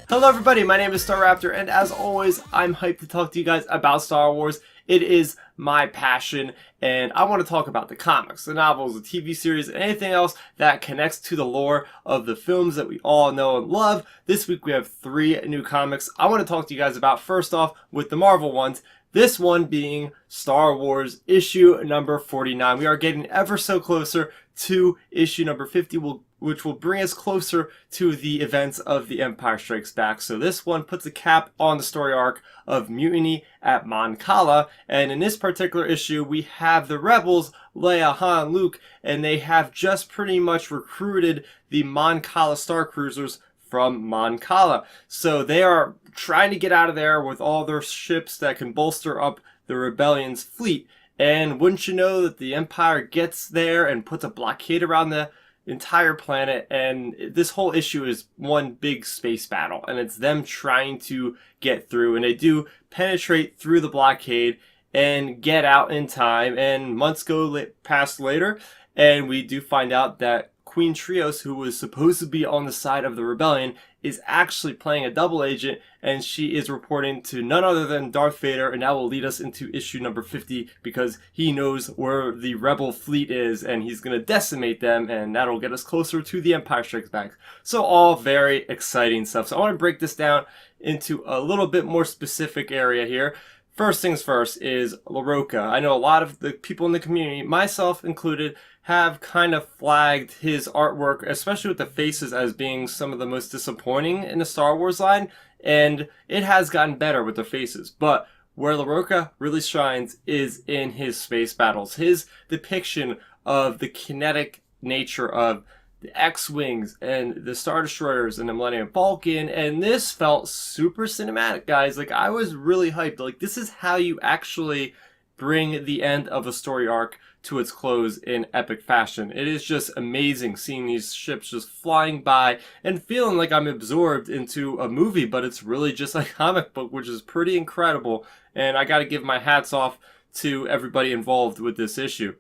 Hello everybody, my name is Starrapter, and as always, I'm hyped to talk to you guys about Star Wars. It is my passion, and I want to talk about the comics, the novels, the TV series, and anything else that connects to the lore of the films that we all know and love. This week we have 3 new comics I want to talk to you guys about. First off, with the Marvel ones. This one being Star Wars issue number 49. We are getting ever so closer to issue number 50, which will bring us closer to the events of The Empire Strikes Back. So this one puts a cap on the story arc of Mutiny at Mon Cala. And in this particular issue, we have the rebels, Leia, Han, Luke, and they have just pretty much recruited the Mon Cala Star Cruisers from Mon Cala. So they are trying to get out of there with all their ships that can bolster up the rebellion's fleet. And wouldn't you know that the Empire gets there and puts a blockade around the entire planet, and this whole issue is one big space battle, and it's them trying to get through, and they do penetrate through the blockade and get out in time. And months go past later, and we do find out that Queen Trios, who was supposed to be on the side of the rebellion, is actually playing a double agent, and she is reporting to none other than Darth Vader, and that will lead us into issue number 50 because he knows where the rebel fleet is and he's going to decimate them, and that'll get us closer to The Empire Strikes Back. So all very exciting stuff. So I want to break this down into a little bit more specific area here. First things first is LaRocca. I know a lot of the people in the community, myself included, have kind of flagged his artwork, especially with the faces, as being some of the most disappointing in the Star Wars line, and it has gotten better with the faces. But where LaRocca really shines is in his space battles. His depiction of the kinetic nature of the X-Wings and the Star Destroyers and the Millennium Falcon, and this felt super cinematic, guys. Like, I was really hyped. Like, this is how you actually bring the end of a story arc to its close in epic fashion. It is just amazing seeing these ships just flying by and feeling like I'm absorbed into a movie, but it's really just a comic book, which is pretty incredible. And I gotta give my hats off to everybody involved with this issue.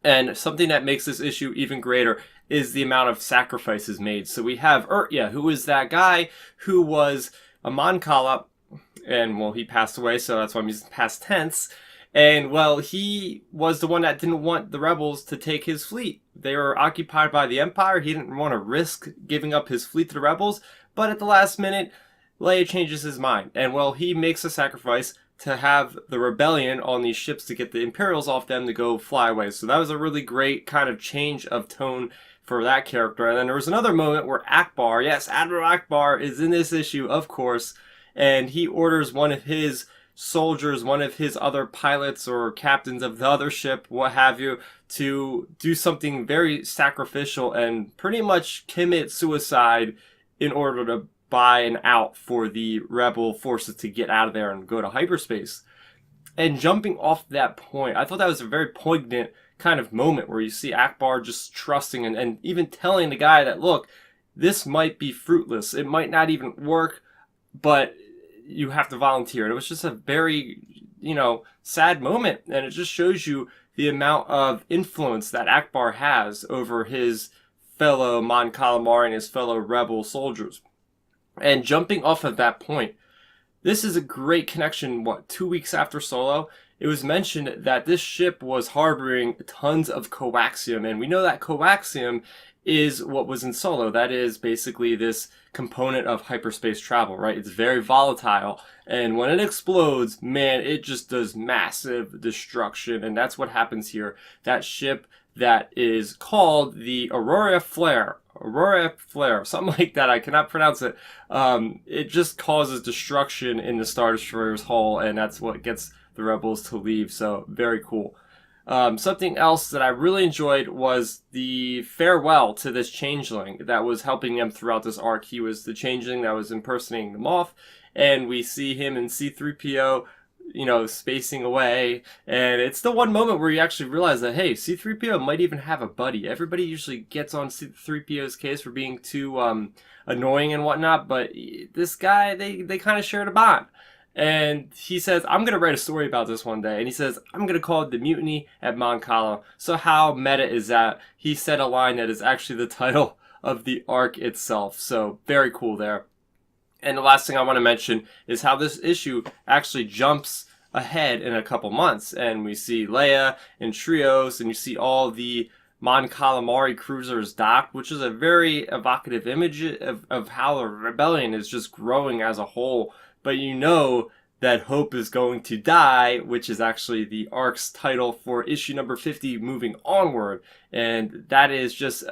And something that makes this issue even greater is the amount of sacrifices made. So we have Urtia, who is that guy who was a Mon Cala, and well, he passed away, so that's why I'm using past tense. And well, he was the one that didn't want the rebels to take his fleet. They were occupied by the Empire. He didn't want to risk giving up his fleet to the rebels. But at the last minute, Leia changes his mind. And well, he makes a sacrifice to have the rebellion on these ships to get the Imperials off them to go fly away. So that was a really great kind of change of tone for that character. And then there was another moment where Akbar, yes, Admiral Akbar is in this issue, of course, and he orders one of his soldiers, one of his other pilots or captains of the other ship, what have you, to do something very sacrificial and pretty much commit suicide in order to buy an out for the rebel forces to get out of there and go to hyperspace. And jumping off that point, I thought that was a very poignant kind of moment where you see Akbar just trusting and even telling the guy that, look, this might be fruitless. It might not even work, but you have to volunteer. And it was just a very, sad moment. And it just shows you the amount of influence that Akbar has over his fellow Mon Calamari and his fellow rebel soldiers. And jumping off of that point, this is a great connection. 2 weeks after Solo, it was mentioned that this ship was harboring tons of coaxium. And we know that coaxium is what was in Solo. That is basically this component of hyperspace travel, right? It's very volatile, and when it explodes, man, it just does massive destruction, and that's what happens here. That ship that is called the Aurora Flare, something like that, I cannot pronounce it. It just causes destruction in the Star Destroyer's hull, and that's what gets the rebels to leave, so very cool. Something else that I really enjoyed was the farewell to this changeling that was helping them throughout this arc. He was the changeling that was impersonating the Moff, and we see him and C-3PO, spacing away. And it's the one moment where you actually realize that, hey, C-3PO might even have a buddy. Everybody usually gets on C-3PO's case for being too annoying and whatnot, but this guy, they kind of shared a bond. And he says, I'm going to write a story about this one day. And he says, I'm going to call it The Mutiny at Mon Cala. So how meta is that? He said a line that is actually the title of the arc itself. So very cool there. And the last thing I want to mention is how this issue actually jumps ahead in a couple months. And we see Leia and Trios, and you see all the Mon Cala cruisers docked, which is a very evocative image of how the rebellion is just growing as a whole. But you know that Hope is going to die, which is actually the arc's title for issue number 50 moving onward. And that is just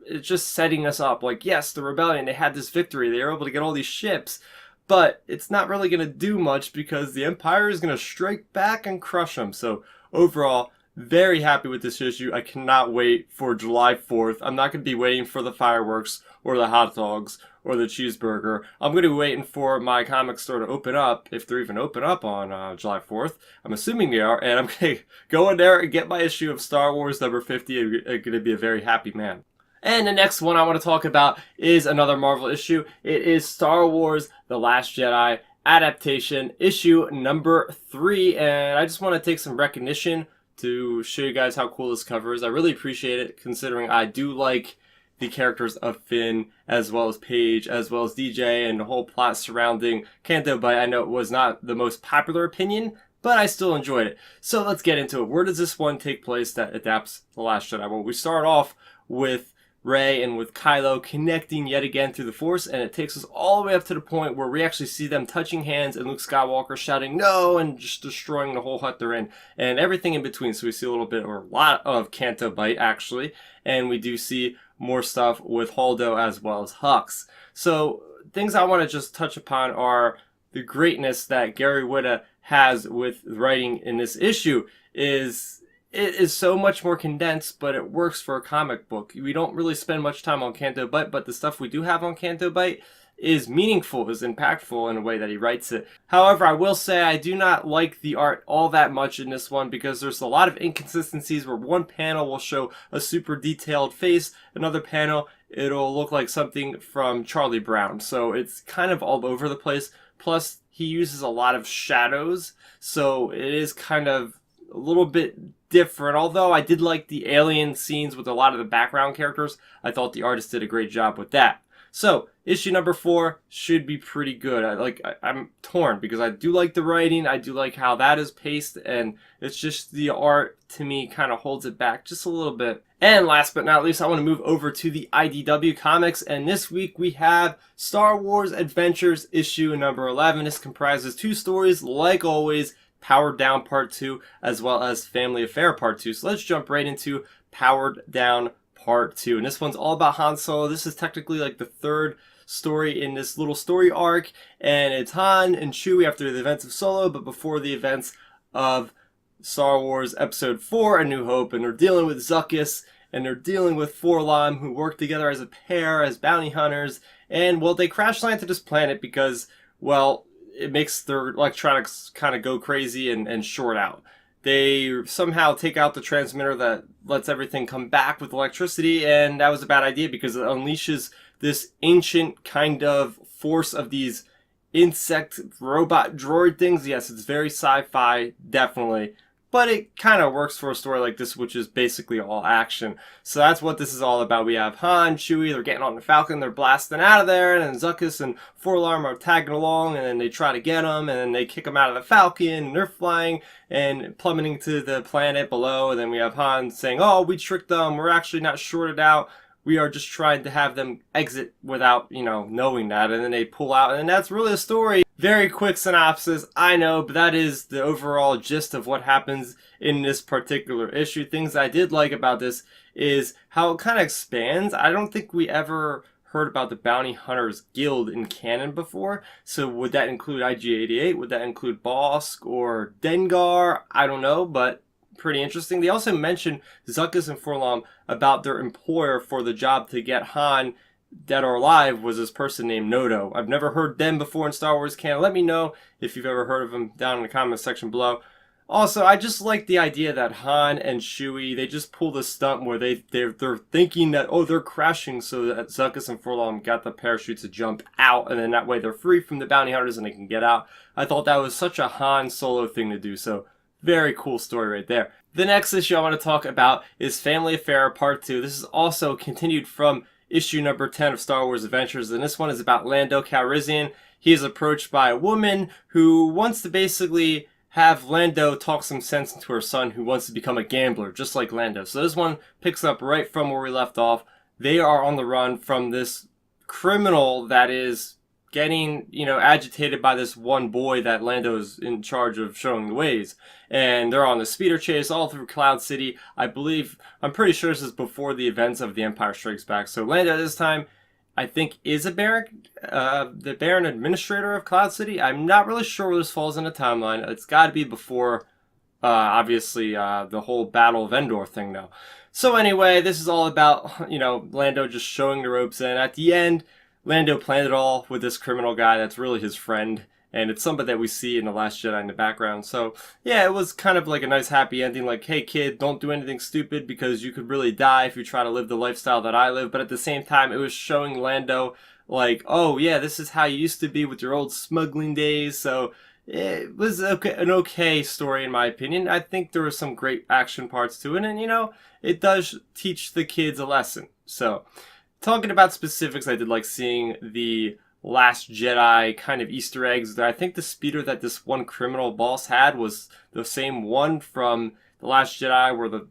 it's just setting us up like, yes, the rebellion, they had this victory, they were able to get all these ships, but it's not really going to do much because the Empire is going to strike back and crush them. So overall, very happy with this issue. I cannot wait for July 4th. I'm not going to be waiting for the fireworks or the hot dogs or the cheeseburger. I'm going to be waiting for my comic store to open up, if they're even open up on July 4th. I'm assuming they are, and I'm going to go in there and get my issue of Star Wars number 50. I'm going to be a very happy man. And the next one I want to talk about is another Marvel issue. It is Star Wars The Last Jedi Adaptation, issue number 3. And I just want to take some recognition to show you guys how cool this cover is. I really appreciate it, considering I do like the characters of Finn, as well as Paige, as well as DJ, and the whole plot surrounding Canto Bight. I know it was not the most popular opinion, but I still enjoyed it. So let's get into it. Where does this one take place that adapts The Last Jedi? Well, we start off with Rey and with Kylo connecting yet again through the Force, and it takes us all the way up to the point where we actually see them touching hands and Luke Skywalker shouting no and just destroying the whole hut they're in and everything in between. So we see a little bit or a lot of Canto Bight actually, and we do see more stuff with Holdo as well as Hux. So things I want to just touch upon are the greatness that Gary Whitta has with writing in this issue. It is so much more condensed, but it works for a comic book. We don't really spend much time on Canto Bight, but the stuff we do have on Canto Bight is meaningful, is impactful in a way that he writes it. However, I will say I do not like the art all that much in this one because there's a lot of inconsistencies where one panel will show a super detailed face, another panel it'll look like something from Charlie Brown. So it's kind of all over the place. Plus, he uses a lot of shadows, so it is kind of a little bit different. Although I did like the alien scenes with a lot of the background characters, I thought the artist did a great job with that. So issue number 4 should be pretty good. I'm torn because I do like the writing, I do like how that is paced, and it's just the art to me kind of holds it back just a little bit. And last but not least, I want to move over to the IDW comics, and this week we have Star Wars Adventures issue number 11. This comprises 2 stories, like always, Powered Down Part 2, as well as Family Affair Part 2. So let's jump right into Powered Down Part 2. And this one's all about Han Solo. This is technically like the 3rd story in this little story arc. And it's Han and Chewie after the events of Solo, but before the events of Star Wars Episode 4, A New Hope. And they're dealing with Zuckuss, and they're dealing with 4-LOM, who work together as a pair, as bounty hunters. And, well, they crash land to this planet because, well, it makes their electronics kind of go crazy and short out. They somehow take out the transmitter that lets everything come back with electricity, and that was a bad idea because it unleashes this ancient kind of force of these insect robot droid things. Yes, it's very sci-fi, definitely. But it kind of works for a story like this, which is basically all action. So that's what this is all about. We have Han, Chewie, they're getting on the Falcon, they're blasting out of there, and then Zuckuss and 4-LOM are tagging along, and then they try to get them, and then they kick them out of the Falcon, and they're flying and plummeting to the planet below, and then we have Han saying, oh, we tricked them, we're actually not shorted out, we are just trying to have them exit without, knowing that, and then they pull out, and that's really a story. Very quick synopsis, I know, but that is the overall gist of what happens in this particular issue. Things I did like about this is how it kind of expands. I don't think we ever heard about the Bounty Hunters Guild in canon before, so would that include IG-88? Would that include Bosk or Dengar? I don't know, but pretty interesting. They also mentioned Zuckuss and 4-LOM about their employer for the job to get Han dead or alive was this person named Nodo. I've never heard them before in Star Wars canon. Let me know if you've ever heard of them down in the comments section below. Also, I just like the idea that Han and Chewie, they just pull the stunt where they're thinking that, oh, they're crashing, so that Zuckuss and 4-LOM got the parachute to jump out, and then that way they're free from the bounty hunters and they can get out. I thought that was such a Han Solo thing to do, so very cool story right there. The next issue I want to talk about is Family Affair Part 2. This is also continued from issue number 10 of Star Wars Adventures, and this one is about Lando Calrissian. He is approached by a woman who wants to basically have Lando talk some sense into her son, who wants to become a gambler, just like Lando. So this one picks up right from where we left off. They are on the run from this criminal that is getting, agitated by this one boy that Lando's in charge of showing the ways. And they're on the speeder chase all through Cloud City. I'm pretty sure this is before the events of The Empire Strikes Back. So Lando this time, I think, is the Baron Administrator of Cloud City. I'm not really sure where this falls in the timeline. It's got to be before, obviously, the whole Battle of Endor thing, though. So anyway, this is all about, Lando just showing the ropes in. At the end, Lando planned it all with this criminal guy that's really his friend, and it's somebody that we see in The Last Jedi in the background. So, yeah, it was kind of like a nice happy ending, like, hey kid, don't do anything stupid because you could really die if you try to live the lifestyle that I live. But at the same time, it was showing Lando, like, oh yeah, this is how you used to be with your old smuggling days. So it was an okay story in my opinion. I think there were some great action parts to it, and it does teach the kids a lesson. So, talking about specifics, I did like seeing the Last Jedi kind of Easter eggs. I think the speeder that this one criminal boss had was the same one from The Last Jedi, where the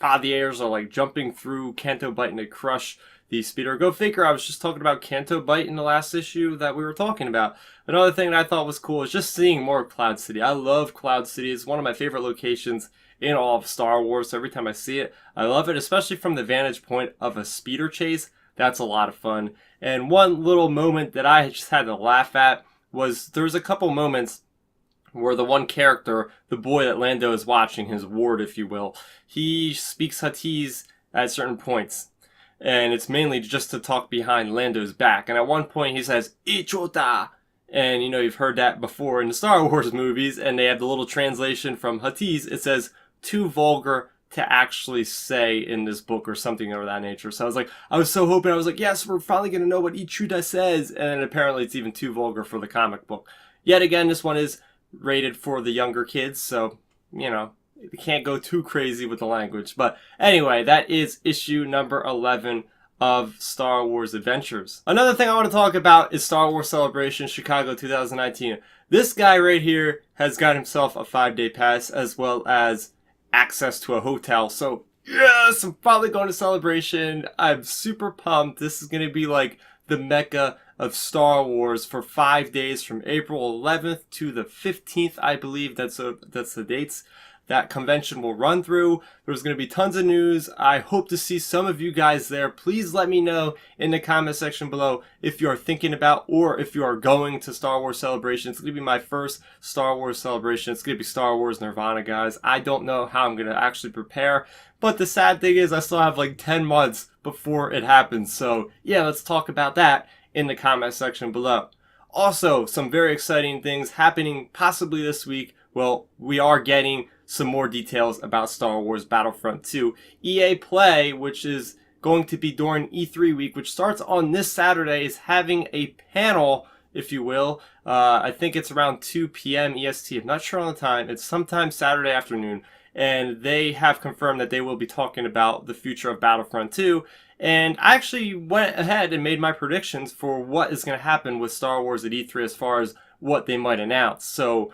Fathiers are like jumping through Canto Bight and they crush the speeder. Go figure, I was just talking about Canto Bight in the last issue that we were talking about. Another thing that I thought was cool is just seeing more of Cloud City. I love Cloud City. It's one of my favorite locations in all of Star Wars. So every time I see it, I love it, especially from the vantage point of a speeder chase. That's a lot of fun. And one little moment that I just had to laugh at was there was a couple moments where the one character, the boy that Lando is watching, his ward, if you will, he speaks Huttese at certain points. And it's mainly just to talk behind Lando's back. And at one point he says, Ichota! And you've heard that before in the Star Wars movies, and they have the little translation from Huttese. It says, too vulgar to actually say in this book or something of that nature. So I was so hoping, I was like, yes, we're finally going to know what Ichuda says. And then apparently it's even too vulgar for the comic book. Yet again, this one is rated for the younger kids. So, you can't go too crazy with the language. But anyway, that is issue number 11 of Star Wars Adventures. Another thing I want to talk about is Star Wars Celebration Chicago 2019. This guy right here has got himself a 5-day pass as well as access to a hotel. So yes, I'm finally going to Celebration. I'm super pumped. This is going to be like the mecca of Star Wars for 5 days from April 11th to the 15th, I believe. That's the dates that convention will run through. There's going to be tons of news. I hope to see some of you guys there. Please let me know in the comment section below if you are thinking about or if you are going to Star Wars Celebration. It's going to be my first Star Wars Celebration. It's going to be Star Wars Nirvana, guys. I don't know how I'm going to actually prepare, but the sad thing is I still have like 10 months before it happens. So yeah, let's talk about that in the comment section below. Also, some very exciting things happening possibly this week. Well, we are getting some more details about Star Wars Battlefront 2. EA Play, which is going to be during E3 week, which starts on this Saturday, is having a panel, if you will. I think it's around 2 p.m. EST. I'm not sure on the time. It's sometime Saturday afternoon. And they have confirmed that they will be talking about the future of Battlefront 2. And I actually went ahead and made my predictions for what is going to happen with Star Wars at E3 as far as what they might announce. So,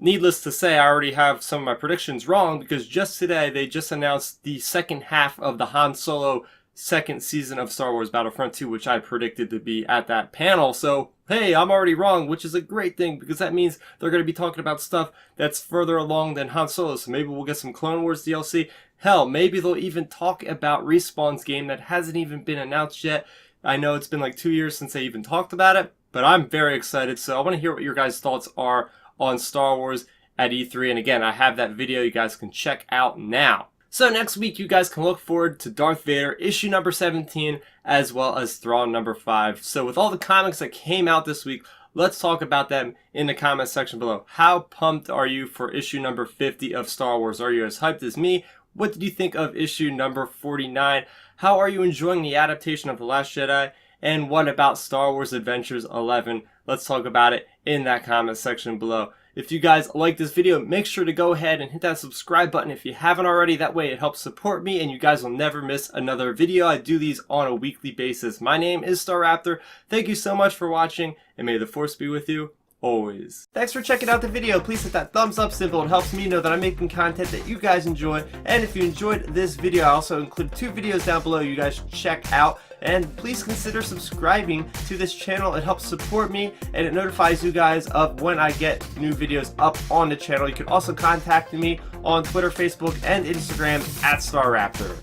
needless to say, I already have some of my predictions wrong because just today they just announced the second half of the Han Solo second season of Star Wars Battlefront 2, which I predicted to be at that panel. So, hey, I'm already wrong, which is a great thing because that means they're going to be talking about stuff that's further along than Han Solo. So maybe we'll get some Clone Wars DLC. Hell, maybe they'll even talk about Respawn's game that hasn't even been announced yet. I know it's been like 2 years since they even talked about it, but I'm very excited. So I want to hear what your guys' thoughts are on Star Wars at E3. And again, I have that video you guys can check out now. So next week, you guys can look forward to Darth Vader issue number 17 as well as Thrawn number 5. So with all the comics that came out this week, let's talk about them in the comment section below. How pumped are you for issue number 50 of Star Wars? Are you as hyped as me? What did you think of issue number 49? How are you enjoying the adaptation of The Last Jedi? And what about Star Wars Adventures 11? Let's talk about it in that comment section below. If you guys like this video, make sure to go ahead and hit that subscribe button if you haven't already. That way it helps support me and you guys will never miss another video. I do these on a weekly basis. My name is Starrapter. Thank you so much for watching, and may the force be with you always. Thanks for checking out the video. Please hit that thumbs up symbol. It helps me know that I'm making content that you guys enjoy. And if you enjoyed this video, I also include 2 videos down below you guys should check out. And please consider subscribing to this channel. It helps support me and it notifies you guys of when I get new videos up on the channel. You can also contact me on Twitter, Facebook, and Instagram at Starrapter.